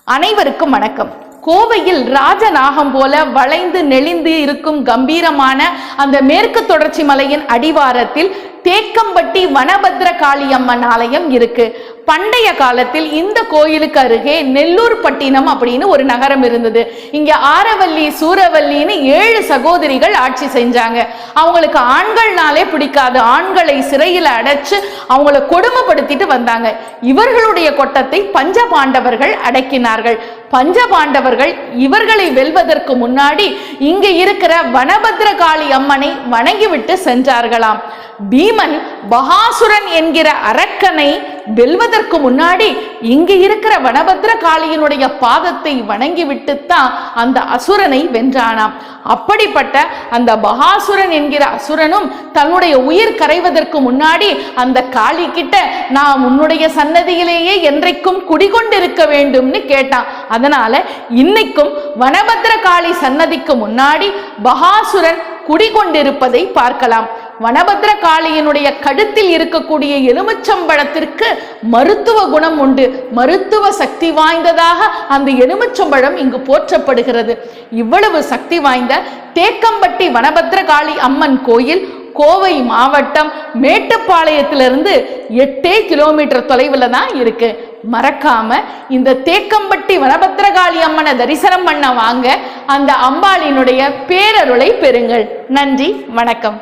அனைவருக்கும் வணக்கம். கோவையில் ராஜநாகம் போல வளைந்து நெளிந்து இருக்கும் கம்பீரமான அந்த மேற்கு தொடர்ச்சி மலையின் அடிவாரத்தில் தேக்கம்பட்டி வனபத்ர காளியம்மன் ஆலயம் இருக்கு. பண்டைய காலத்தில் இந்த கோயிலுக்கு அருகே நெல்லூர் பட்டினம் அப்படின்னு ஒரு நகரம் இருந்தது. இங்க ஆரவல்லி சூரவல்லின்னு 7 சகோதரிகள் ஆட்சி செஞ்சாங்க. அவங்களுக்கு ஆண்கள்னாலே பிடிக்காது. ஆண்களை சிறையில் அடைச்சு அவங்கள கொடுமைப்படுத்திட்டு வந்தாங்க. இவர்களுடைய கொட்டத்தை பஞ்சபாண்டவர்கள் அடக்கினார்கள். பஞ்சபாண்டவர்கள் இவர்களை வெல்வதற்கு முன்னாடி இங்க இருக்கிற வனபத்ர காளி அம்மனை வணங்கிவிட்டு சென்றார்களாம். பீமன் பகாசுரன் என்கிற அரக்கனை வெல்வதற்கு முன்னாடி இங்க இருக்கிற வனபத்ர காளியினுடைய பாதத்தை வணங்கிவிட்டுத்தான் அந்த அசுரனை வென்றானாம். அப்படிப்பட்ட அந்த பகாசுரன் என்கிற அசுரனும் தன்னுடைய உயிர் கரைவதற்கு முன்னாடி அந்த காளி கிட்ட நான் உன்னுடைய சன்னதியிலேயே என்றைக்கும் குடிகொண்டிருக்க வேண்டும்னு கேட்டான். அதனால இன்னைக்கும் வனபத்ர காளி சன்னதிக்கு முன்னாடி பகாசுரன் குடிகொண்டிருப்பதை பார்க்கலாம். வனபத்ர காளியினுடைய கழுத்தில் இருக்கக்கூடிய எலுமிச்சம்பழத்திற்கு மருத்துவ குணம் உண்டு. மருத்துவ சக்தி வாய்ந்ததாக அந்த எலுமிச்சம்பழம் இங்கு போற்றப்படுகிறது. இவ்வளவு சக்தி வாய்ந்த தேக்கம்பட்டி வனபத்ர காளி அம்மன் கோயில் கோவை மாவட்டம் மேட்டுப்பாளையத்திலிருந்து 8 கிலோமீட்டர் தொலைவில் தான் இருக்கு. மறக்காம இந்த தேக்கம்பட்டி வனபத்ர காளி அம்மனை தரிசனம் பண்ண வாங்க. அந்த அம்பாளினுடைய பேரருளை பெறுங்கள். நன்றி, வணக்கம்.